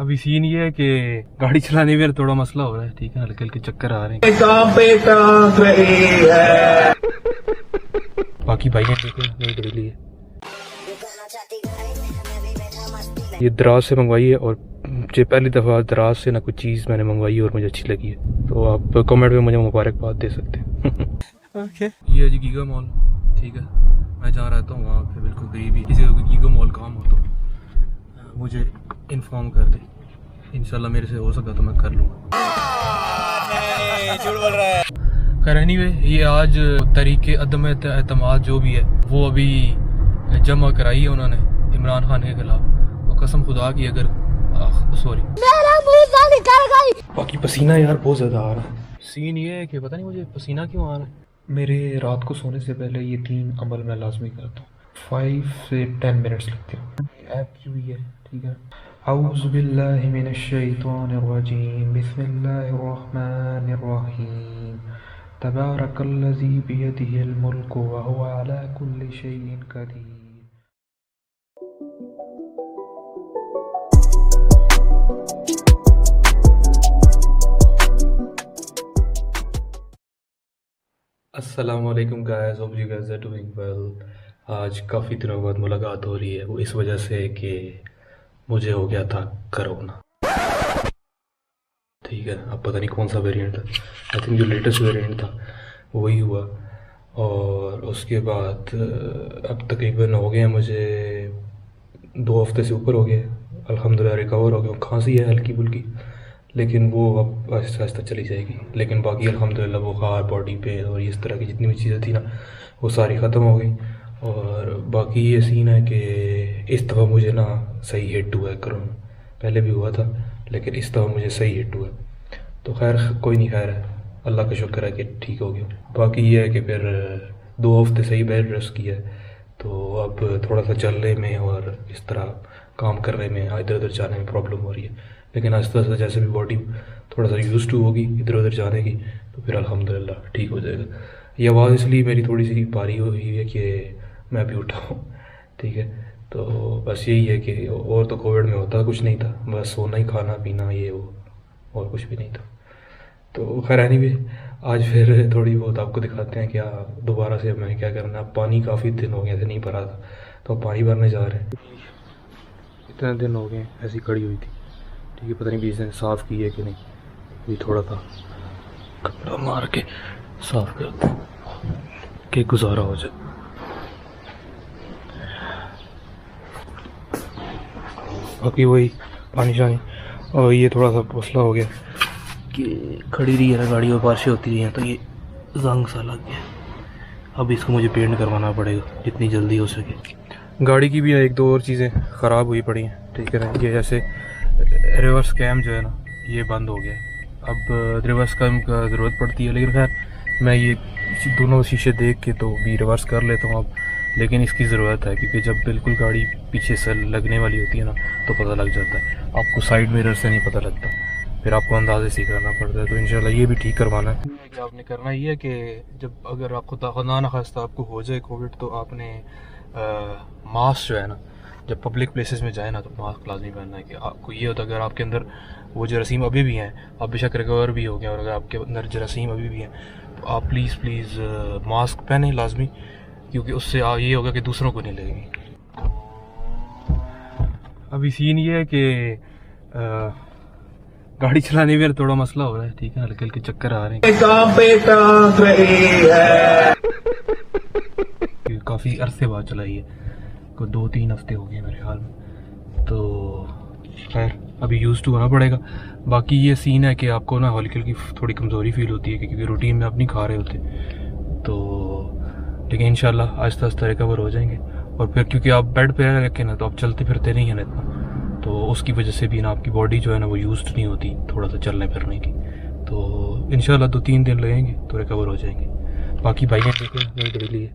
अभी सीन ये है कि गाड़ी चलाने में थोड़ा मसला हो रहा है, ठीक है, हल्के हल्के चक्कर आ रहे हैं। बाकी भाई ने देखो नहीं बदली है, ये दराज से मंगवाई है और मुझे पहली दफ़ा दराज से ना कोई चीज़ मैंने मंगवाई है और मुझे अच्छी लगी है, तो आप कमेंट में मुझे मुबारकबाद दे सकते हैं। ओके ये है जी गीगा मॉल, ठीक है, मैं जहाँ रहता हूँ वहाँ पे बिल्कुल करीब ही, किसी को गीगा मॉल काम हो तो मुझे इन्फॉर्म कर दे, इंशाल्लाह मेरे से हो सका तो मैं कर लूँगा। झूठ बोल रहा है। खैर एनीवे, ये आज तरीके अदम एतमाद जो भी है वो अभी जमा कराई है उन्होंने इमरान खान के खिलाफ, तो कसम खुदा की अगर सॉरी बाकी पसीना यार बहुत ज़्यादा आ रहा है। सीन ये है कि पता नहीं मुझे पसीना क्यों आ रहा है। मेरे रात को सोने से पहले ये 3 अमल मैं लाजमी करता हूँ, 5 से 10 मिनट्स लगते हैं। ऐप की हुई है, ठीक है। औज़ु बिल्लाहि मिनश शैतानिर रजीम, बिस्मिल्लाहिर रहमानिर रहीम, तबारकल्लज़ी बियदिहिल मुल्कु व हुवा अला कुल्लि शैइन क़दीर। अस्सलामुअलैकुम guys, hope you guys are doing well. आज काफ़ी दिनों बाद मुलाकात हो रही है, वो इस वजह से कि मुझे हो गया था कोरोना, ठीक है। अब पता नहीं कौन सा वेरिएंट था, आई थिंक जो लेटेस्ट वेरिएंट था वही हुआ, और उसके बाद अब तकरीबन हो गए मुझे 2 हफ्ते से ऊपर हो गए, अल्हम्दुलिल्लाह रिकवर हो गया। खांसी है हल्की फुल्की, लेकिन वो अब आहिस्ता आहिस्ता चली जाएगी, लेकिन बाकी अल्हम्दुलिल्लाह बुखार, बॉडी पेन और इस तरह की जितनी भी चीज़ें थी ना वो सारी ख़त्म हो गई। और बाकी ये सीन है कि इस दफ़ा मुझे ना सही हिट हुआ है कोरोना, पहले भी हुआ था लेकिन इस दफ़ा मुझे सही हिट हुआ है। तो खैर कोई नहीं, खैर है, अल्लाह का शुक्र है कि ठीक हो गया। बाकी ये है कि फिर 2 हफ्ते सही बेड रेस्ट किया है, तो अब थोड़ा सा चलने में और इस तरह काम करने में, इधर उधर जाने में प्रॉब्लम हो रही है, लेकिन आहिस्ता आहिस्ता जैसे भी बॉडी थोड़ा सा यूज़ टू होगी इधर उधर जाने की तो फिर अल्हम्दुलिल्लाह ठीक हो जाएगा। ये आवाज़ इसलिए मेरी थोड़ी सी भारी हुई है कि मैं भी उठा हूँ, ठीक है। तो बस यही है कि और तो कोविड में होता कुछ नहीं था, बस सोना ही, खाना पीना, ये वो, और कुछ भी नहीं था। तो खैर एनीवे, आज फिर थोड़ी बहुत आपको दिखाते हैं क्या दोबारा से हमें क्या करना है। पानी काफ़ी दिन हो गए थे नहीं भरा था, तो पानी भरने जा रहे हैं। इतने दिन हो गए ऐसी खड़ी हुई थी, ठीक है, पता नहीं बीच ने साफ़ की है कि नहीं, भी थोड़ा सा कपड़ा मार के साफ़ करते कि गुजारा हो जाए। बाकी वही पानी शानी, और ये थोड़ा सा मसला हो गया कि खड़ी रही है ना गाड़ी और बारिशें होती रही हैं तो ये जंग सा लग गया। अब इसको मुझे पेंट करवाना पड़ेगा जितनी जल्दी हो सके। गाड़ी की भी 1-2 और चीज़ें ख़राब हुई पड़ी हैं, ठीक है ना। ये जैसे रिवर्स कैम जो है ना ये बंद हो गया, अब रिवर्स कैम का ज़रूरत पड़ती है, लेकिन खैर मैं ये दोनों शीशे देख के तो भी रिवर्स कर लेता हूँ अब, लेकिन इसकी ज़रूरत है क्योंकि जब बिल्कुल गाड़ी पीछे से लगने वाली होती है ना तो पता लग जाता है, आपको साइड मिरर से नहीं पता लगता, फिर आपको अंदाजे से करना पड़ता है। तो इंशाल्लाह ये भी ठीक करवाना है। आपने करना ये है कि जब अगर आपको खुदा न खास्ता आपको हो जाए कोविड तो आपने मास्क जो है ना जब पब्लिक प्लेसेस में जाए ना तो मास्क लाजमी पहनना है। कि आपको ये होता है अगर आपके अंदर वो जरासीम अभी भी हैं, आप बेशक रिकवर भी हो गए, और अगर आपके अंदर जरासीम अभी भी हैं तो आप प्लीज़ मास्क पहने लाजमी, क्योंकि उससे ये होगा कि दूसरों को नहीं लगेगी। अभी सीन ये है कि गाड़ी चलाने में थोड़ा मसला हो रहा है, ठीक है, हल्के हल्के चक्कर आ रहे हैं। काफ़ी अरसे बाद चलाई है, को 2-3 हफ्ते हो गए मेरे ख्याल में, तो खैर अभी यूज़ टू होना पड़ेगा। बाकी ये सीन है कि आपको ना हल्की हल्की थोड़ी कमज़ोरी फील होती है क्योंकि रूटीन में आप नहीं खा रहे होते, तो लेकिन इंशाल्लाह आहिस्ता आहिस्ता रिकवर हो जाएंगे। और फिर क्योंकि आप बेड पे रखे ना तो आप चलते फिरते नहीं हैं ना इतना, तो उसकी वजह से भी ना आपकी बॉडी जो है ना वो यूज्ड नहीं होती थोड़ा सा चलने फिरने की, तो इंशाल्लाह 2-3 दिन लगेंगे तो रिकवर हो जाएंगे। बाकी भाई ने देखो नहीं बदली है,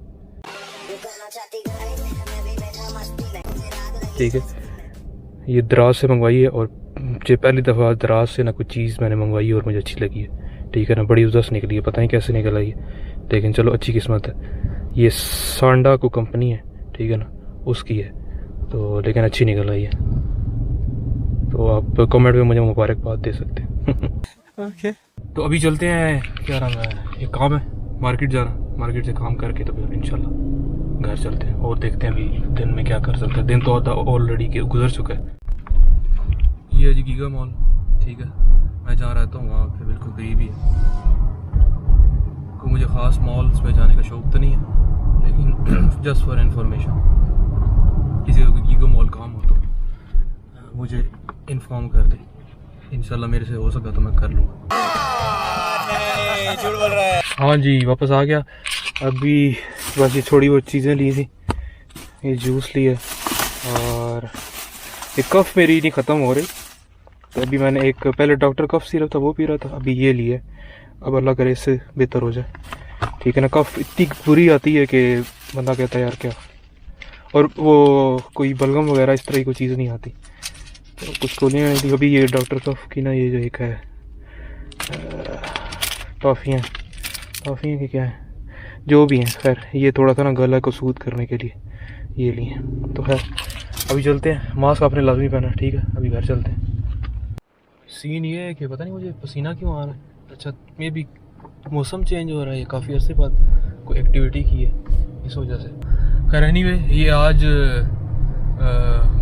ठीक है, ये दराज से मंगवाई है और मुझे पहली दफ़ा दराज से ना कोई चीज़ मैंने मंगवाई है और मुझे अच्छी लगी है, ठीक है ना। बड़ी उदास निकली है, पता नहीं कैसे निकल आई है, लेकिन चलो अच्छी किस्मत है। ये सांडा को कंपनी है, ठीक है ना, उसकी है, तो लेकिन अच्छी निकल आई है। तो आप कमेंट में मुझे मुबारकबाद दे सकते हैं। ओके तो अभी चलते हैं, क्या नाम है, एक काम है मार्केट जाना, मार्केट से काम करके तो फिर इंशाल्लाह घर चलते हैं और देखते हैं अभी दिन में क्या कर सकते हैं। दिन तो आधा ऑलरेडी के गुजर चुका है। ये है जी गीगा मॉल, ठीक है, मैं जहाँ रहता हूँ वहाँ पे बिल्कुल करीब ही है। को मुझे ख़ास मॉल्स पे जाने का शौक़ तो नहीं है, लेकिन जस्ट फॉर इंफॉर्मेशन किसी को गीगा मॉल काम हो तो मुझे इन्फॉर्म कर दे, इंशाल्लाह मेरे से हो सका तो मैं कर लूँगा। झूठ बोल रहा है। हाँ जी, वापस आ गया। अभी बस ये थोड़ी बहुत चीज़ें ली थी, ये जूस लिया और ये कफ़ मेरी नहीं ख़त्म हो रही, तो अभी मैंने एक पहले डॉक्टर कफ़ सिरप था वो पी रहा था, अभी ये लिए। अब अल्लाह करे इससे बेहतर हो जाए, ठीक है ना। कफ़ इतनी बुरी आती है कि बंदा कहता है यार क्या, और वो कोई बलगम वगैरह इस तरह की कोई चीज़ नहीं आती, तो कुछ गोलियाँ नहीं थी। अभी ये डॉक्टर कफ़ की ना, ये जो एक है टॉफ़ियाँ की क्या है, जो भी हैं, खैर ये थोड़ा सा ना गला को सूद करने के लिए ये लिए। तो खैर अभी चलते हैं, मास्क आपने लाजमी पहना, ठीक है, अभी घर चलते हैं। सीन ये है कि पता नहीं मुझे पसीना क्यों आ रहा है। अच्छा, मे भी मौसम चेंज हो रहा है, ये काफ़ी अरसे बाद कोई एक्टिविटी की है इस वजह से। खैर एनीवे, ये आज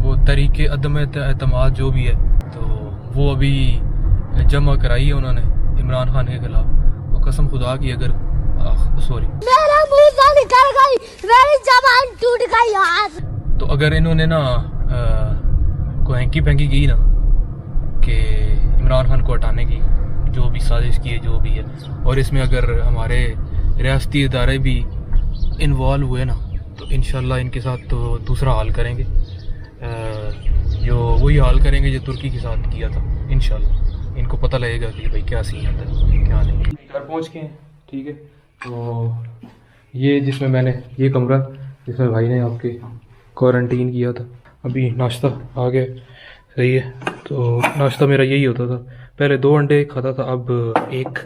वो तरीके अदम एतमाद जो भी है, तो वो अभी जमा कराई है उन्होंने इमरान खान के खिलाफ। तो कसम खुदा की अगर सॉरी मेरा मुंह से निकल गई, मेरी जबान टूट गई यार। तो अगर इन्होंने ना को हैंकी पैंकी की ना कि इमरान खान को हटाने की जो भी साजिश की है, जो भी है, और इसमें अगर हमारे रियासती इदारे भी इन्वॉल्व हुए ना, तो इंशाल्लाह इनके साथ तो दूसरा हाल करेंगे, जो वही हाल करेंगे जो तुर्की के साथ किया था। इंशाल्लाह इनको पता लगेगा कि भाई क्या सीन है क्या नहीं। घर पहुंच गए हैं, ठीक है। तो ये जिसमें मैंने ये कमरा जिसमें भाई ने आपके क्वारंटीन किया था, अभी नाश्ता आ गया, सही है। तो नाश्ता मेरा यही होता था, पहले 2 अंडे खाता था, अब 1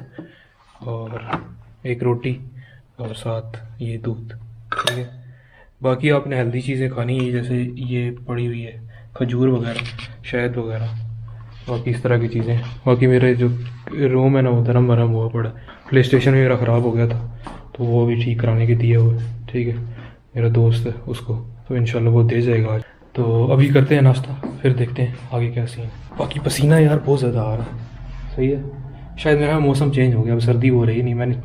और 1 रोटी और साथ ये दूध, ठीक है। बाकी आपने हेल्दी चीज़ें खानी है, जैसे ये पड़ी हुई है खजूर वगैरह, शहद वगैरह, बाकी इस तरह की चीज़ें। बाकी मेरे जो रूम है ना वो धर्म भरम हुआ पड़ा, प्ले स्टेशन मेरा ख़राब हो गया था, तो वो भी ठीक कराने के दिए हुए, ठीक है, मेरा दोस्त है उसको, तो इंशाल्लाह वो दे जाएगा आज। तो अभी करते हैं नाश्ता, फिर देखते हैं आगे क्या सीन। बाकी पसीना यार बहुत ज़्यादा आ रहा है, सही है। शायद मेरा मौसम चेंज हो गया, अब सर्दी हो रही नहीं, मैंने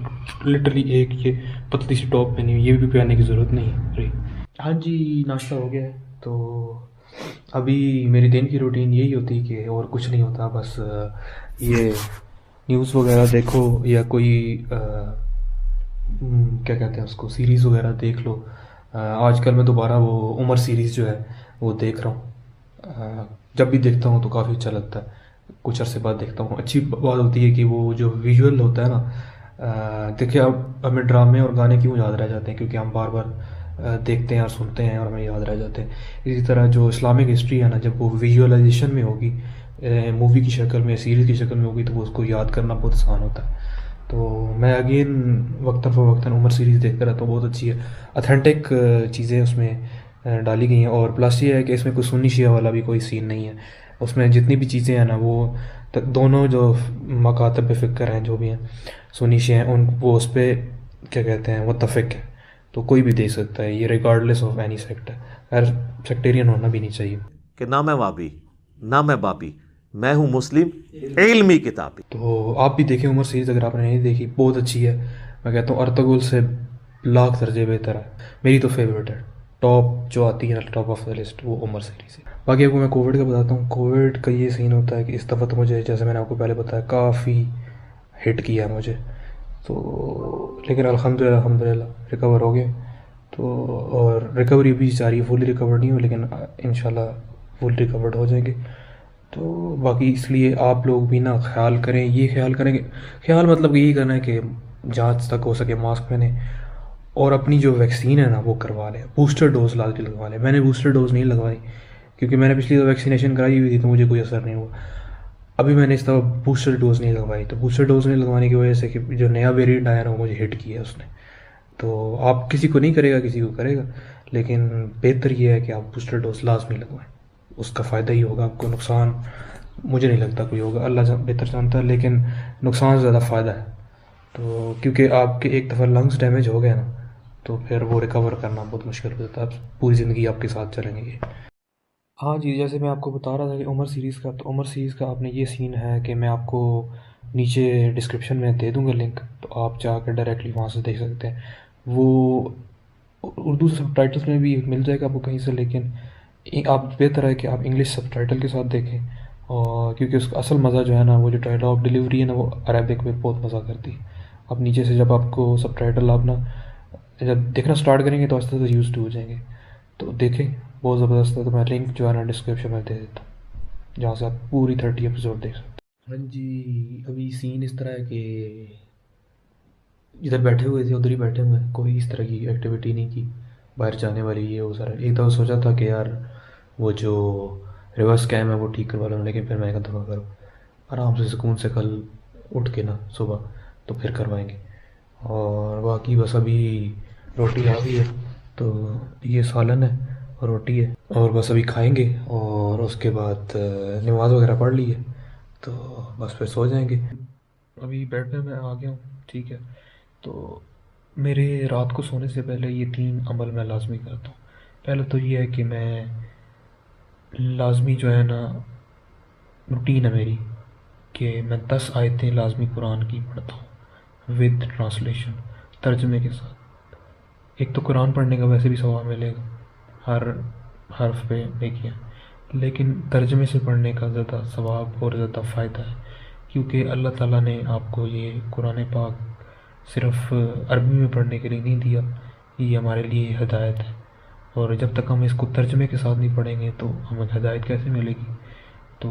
लिटरली एक ये पतली सी टॉप पहनी हुई, ये भी पहनने की ज़रूरत नहीं है। हाँ जी, नाश्ता हो गया है। तो अभी मेरी दिन की रूटीन यही होती है कि और कुछ नहीं होता, बस ये न्यूज़ वगैरह देखो या कोई क्या कहते हैं उसको, सीरीज़ वगैरह देख लो। आजकल मैं दोबारा वो उमर सीरीज़ जो है वो देख रहा हूँ। जब भी देखता हूँ तो काफ़ी अच्छा लगता है, कुछ अरसे बाद देखता हूँ। अच्छी बात होती है कि वो जो विजुअल होता है ना, देखिए अब हमें ड्रामे और गाने क्यों याद रह जाते हैं, क्योंकि हम बार बार देखते हैं और सुनते हैं और हमें याद रह जाते हैं। इसी तरह जो इस्लामिक हिस्ट्री है ना, जब वो विजुअलाइजेशन में होगी, मूवी की शक्ल में, सीरीज़ की शक्ल में होगी, तो वो उसको याद करना बहुत आसान होता है। तो मैं अगेन वक्तन फ़वक्तन उमर सीरीज़ देखता रहता हूँ, बहुत अच्छी है, ऑथेंटिक चीज़ें उसमें डाली गई हैं। और प्लस ये है कि इसमें कोई सुन्नी शिया वाला भी कोई सीन नहीं है, उसमें जितनी भी चीज़ें हैं ना वो दोनों जो मकातब फ़िक्र हैं जो भी हैं सुन्नी शिया हैं, उन वो उस पर क्या कहते हैं मुत्तफ़िक़ है, तो कोई भी देख सकता है, ये रिगार्डलेस ऑफ एनी सेक्ट है। खैर सेक्टेरियन होना भी नहीं चाहिए कि ना मैं वाबी ना मैं बाबी, मैं हूँ मुस्लिम इल्मी किताबी। तो आप भी देखें उमर सीरीज़, अगर आपने नहीं देखी बहुत अच्छी है। मैं कहता हूँ अर्तुगरुल से लाख दर्जे बेहतर है, मेरी तो फेवरेट है, टॉप जो आती है ना, टॉप ऑफ द लिस्ट वो उमर सीरीज़ है। बाकी आपको मैं कोविड का बताता हूँ। कोविड का ये सीन होता है कि इस दफ़ा तो मुझे, जैसे मैंने आपको पहले बताया, काफ़ी हिट किया मुझे, तो लेकिन अल्हम्दुलिल्लाह रिकवर हो गए। तो और रिकवरी भी जारी है, फुली रिकवर नहीं हो, लेकिन इंशाल्लाह फुल रिकवर्ड हो जाएंगे। तो बाकी इसलिए आप लोग भी ना ख्याल करें, ये ख्याल करें कि ख्याल मतलब यही करना है कि जहाँ तक हो सके मास्क पहने, और अपनी जो वैक्सीन है ना वो करवा लें, बूस्टर डोज ला के लगवा लें। मैंने बूस्टर डोज नहीं लगवाई क्योंकि मैंने पिछली वैक्सीनेशन कराई हुई थी, तो मुझे कोई असर नहीं हुआ। अभी मैंने इस दफ़ा बूस्टर डोज नहीं लगवाई, तो बूस्टर डोज नहीं लगवाने की वजह से कि जो नया वेरिएंट आया ना वो मुझे हिट किया उसने। तो आप किसी को नहीं करेगा, किसी को करेगा, लेकिन बेहतर ये है कि आप बूस्टर डोज लाजमी लगवाएं, उसका फ़ायदा ही होगा आपको, नुकसान मुझे नहीं लगता कोई होगा, अल्लाह बेहतर जानता है, लेकिन नुकसान से ज़्यादा फ़ायदा है। तो क्योंकि आपके एक दफ़ा लंग्स डैमेज हो गए ना, तो फिर वो रिकवर करना बहुत मुश्किल हो जाता है, पूरी ज़िंदगी आपके साथ चलेंगे ये। हाँ जी, जैसे मैं आपको बता रहा था कि उमर सीरीज़ का, तो उमर सीरीज़ का आपने ये सीन है कि मैं आपको नीचे डिस्क्रिप्शन में दे दूँगा लिंक, तो आप जाकर डायरेक्टली वहाँ से देख सकते हैं। वो उर्दू सबटाइटल्स में भी मिल जाएगा आपको कहीं से, लेकिन आप बेहतर है कि आप इंग्लिश सबटाइटल के साथ देखें, और क्योंकि उसका असल मज़ा जो है ना, वो जो डायलॉग डिलीवरी है ना, वो अरबिक में बहुत मज़ा करती है। अब नीचे से जब आपको सबटाइटल आप ना जब देखना स्टार्ट करेंगे तो आस्ते आस्ते यूज़ टू हो जाएंगे। तो देखें, बहुत ज़बरदस्त है। तो मैं लिंक जो है ना डिस्क्रिप्शन में दे देता हूँ, जहाँ से आप पूरी 30 एपिसोड देख सकते हैं। हाँ जी, अभी सीन इस तरह है कि इधर बैठे हुए थे, उधर ही बैठे हुए हैं, कोई इस तरह की एक्टिविटी नहीं की बाहर जाने वाली, ये वो सारा। एक दफ़ा सोचा था कि यार वो जो रिवर्स कैम है वो ठीक करवा लूँ, लेकिन फिर मैं कहा करो आराम से सुकून से कल उठ के ना सुबह तो फिर करवाएंगे। और बाकी बस अभी रोटी आ गई है, तो ये सालन है और रोटी है, और बस अभी खाएंगे और उसके बाद नमाज़ वगैरह पढ़ ली है, तो बस फिर सो जाएंगे। अभी बेड में मैं आ गया हूँ, ठीक है। तो मेरे रात को सोने से पहले ये 3 अमल मैं लाजमी करता हूँ। पहले तो ये है कि मैं लाजमी जो है ना, रूटीन है मेरी कि मैं 10 आयतें लाजमी कुरान की पढ़ता हूँ विद ट्रांसलेशन, तर्जमे के साथ। एक तो कुरान पढ़ने का वैसे भी सवाब मिलेगा, हर हर्फ पे देखिए, लेकिन तर्जमे से पढ़ने का ज़्यादा सवाब और ज़्यादा फ़ायदा है, क्योंकि अल्लाह ताला ने आपको ये कुरान पाक सिर्फ़ अरबी में पढ़ने के लिए नहीं दिया, ये हमारे लिए हिदायत है। और जब तक हम इसको तर्जमे के साथ नहीं पढ़ेंगे तो हमें हिदायत कैसे मिलेगी। तो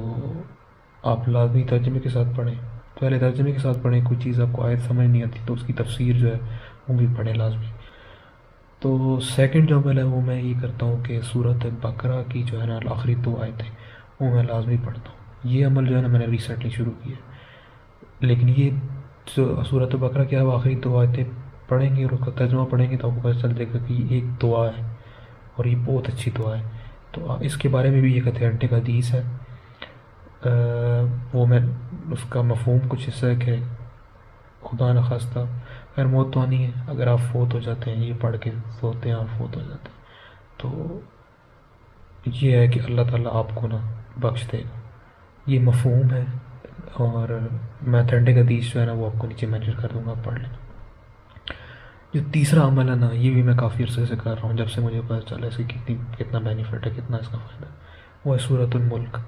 आप लाजमी तर्जमे के साथ पढ़ें, पहले तर्जमे के साथ पढ़ें। कोई चीज़ आपको आयत समझ नहीं आती तो उसकी तफसीर जो है वो भी पढ़ें लाजमी। तो सेकंड जो अमल है वो मैं ये करता हूँ कि सूरत बकरा की जो है ना आखिरी 2 आयतें वो मैं लाजमी पढ़ता हूँ। ये अमल जो है ना मैंने रिसेंटली शुरू किया है, लेकिन ये जो सूरत बकरा की आप आखिरी 2 आयतें पढ़ेंगे और उसका तर्जुमा पढ़ेंगे तो आपको पता चल जाएगा कि ये एक दुआ है और ये बहुत अच्छी दुआ है। तो इसके बारे में भी एक अथेंटिक हदीस है, वो मैं उसका मफ़हूम कुछ ऐसा है कि खुदा न खास्ता, खैर मौत तो नहीं है, अगर आप फोत हो जाते हैं ये पढ़ के सोते हैं, आप फोत हो जाते हैं, तो ये है कि अल्लाह ताला आपको ना बख्श देगा, ये मफ़हूम है। और मैं अथेंटिक हदीस जो है ना वो आपको नीचे मेंशन कर दूँगा, आप पढ़ लेना। जो तीसरा अमल है ना, ये भी मैं काफ़ी अर्से से कर रहा हूँ, जब से मुझे पता चला इसकी कितना बेनिफिट है, कितना इसका फ़ायदा है, वो है सूरतुल मुल्क।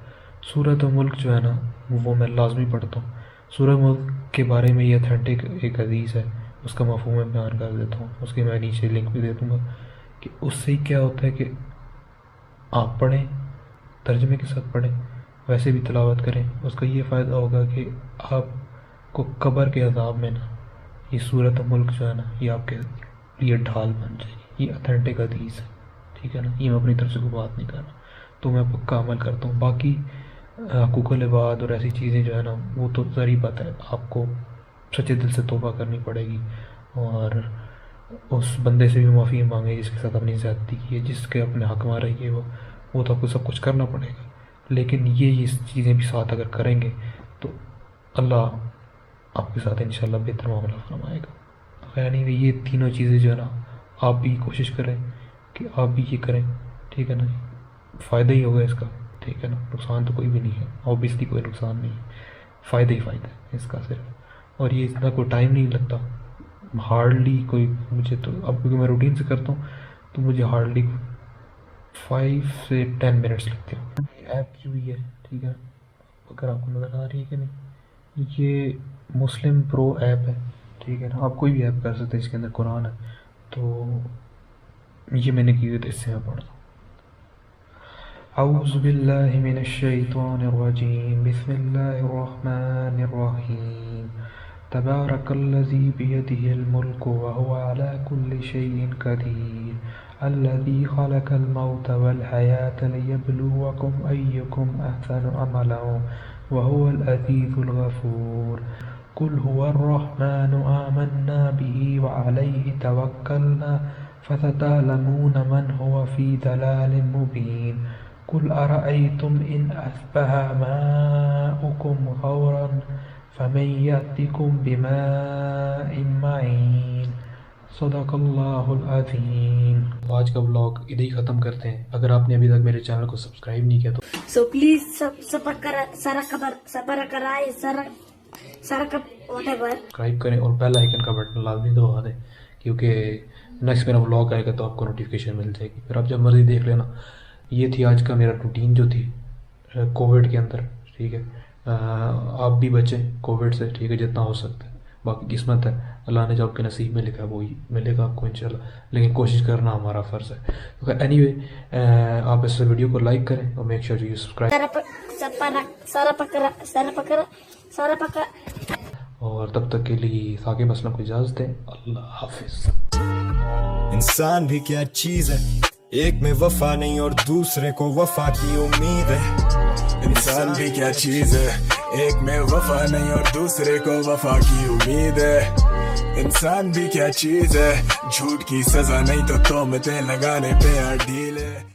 सूरतुल मुल्क जो है ना वो मैं लाजमी पढ़ता हूँ। सूरत मुल्क के बारे में ये अथेंटिक एक हदीस है, उसका मफ़हूम मैं बयान कर देता हूँ, उसके मैं नीचे लिंक भी दे दूँगा कि उससे क्या होता है कि आप पढ़ें, तर्जमे के साथ पढ़ें, वैसे भी तिलावत करें। उसका ये फ़ायदा होगा कि आपको कब्र के अज़ाब में ना ये सूरत मुल्क जो है ना ये आपके लिए ढाल बन जाएगी। ये अथेंटिक हदीस है, ठीक है ना, ये मैं अपनी तरफ से कोई बात नहीं कर रहा, तो मैं पक्का अमल करता हूँ। बाकी हकूक़ुल इबाद और ऐसी चीज़ें जो है ना वो तो ज़रूरी बात है, आपको सच्चे दिल से तौबा करनी पड़ेगी और उस बंदे से भी माफ़ी मांगे जिसके साथ अपनी ज़्यादती की है, जिसके अपने हक में रही है वो तो आपको सब कुछ करना पड़ेगा। लेकिन ये चीज़ें भी साथ अगर करेंगे तो अल्लाह आपके साथ इंशाल्लाह बेहतर मामला फरमाएगा। तो यानी ये तीनों चीज़ें जो है ना आप भी कोशिश करें कि आप भी ये करें, ठीक है ना, फ़ायदा ही होगा इसका, ठीक है ना, नुकसान तो कोई भी नहीं है, ऑब्वियसली कोई नुकसान नहीं है, फ़ायदा ही फ़ायदा है इसका सिर्फ। और ये इतना कोई टाइम नहीं लगता, हार्डली कोई, मुझे तो अब क्योंकि मैं रूटीन से करता हूँ तो मुझे हार्डली 5 से 10 मिनट्स लगते हैं। ऐप की हुई है, ठीक है, अगर आपको नज़र आ रही है कि नहीं, ये मुस्लिम प्रो ऐप है, ठीक है ना, आप कोई भी ऐप कर सकते हैं, इसके अंदर कुरान है, तो ये मैंने की हुई तो इससे मैं पढ़ता हूँ। औज़ु बिल्लाहि मिनश शैतानिर रजीम, बिस्मिल्लाहिर रहमानिर रहीम, तबारकल्लज़ी बियदिहिल मुल्कु व हुवा अला कुल्लि शैइन क़दीर, अल्लज़ी खलक़ल मौता वल हयाता लियब्लुवकुम अय्युकुम अहसनु अमलन व हुवल अज़ीज़ुल गफ़ूर, कुल हुवर रहमानु आमन्ना बिही व अलैहि तवक्कलना फसतअलमून मन हुवा फ़ी दलालिन मुबीन, कुल अरअयतुम इन अस्बह माउकुम गौरन फमन यातिकुम बिमाइन मईन। सदक़ल्लाहुल अज़ीम। आज का व्लॉग इधर ही ख़त्म करते हैं। अगर आपने अभी तक मेरे चैनल को सब्सक्राइब नहीं किया तो So please सब्सक्राइब करें और बेल आइकन का बटन लाजमी दबा दें, क्योंकि नेक्स्ट मेरा व्लॉग आएगा तो आपको नोटिफिकेशन मिल जाएगी। फिर आप जब मर्ज़ी देख लेना। ये थी आज का मेरा रूटीन जो थी कोविड के अंदर, ठीक है। आप भी बचें कोविड से, ठीक है, जितना हो सकता है। बाकी किस्मत है, अल्लाह ने जो आपके नसीब में लिखा है वही मिलेगा आपको इंशाल्लाह, लेकिन कोशिश करना हमारा फ़र्ज़ है। तो एनीवे आप इस वीडियो को लाइक करें और मेक श्योर यू सब्सक्राइब। और तब तक के लिए साकिब असलम को इजाज़त दें। अल्लाह हाफिज़। इंसान भी क्या चीज है, एक में वफा नहीं और दूसरे को वफा की उम्मीद है। इंसान भी क्या चीज है, एक में वफा नहीं और दूसरे को वफा की उम्मीद है। इंसान भी क्या चीज है, झूठ की सजा नहीं तो तोहमतें लगाने पे अड़ील है।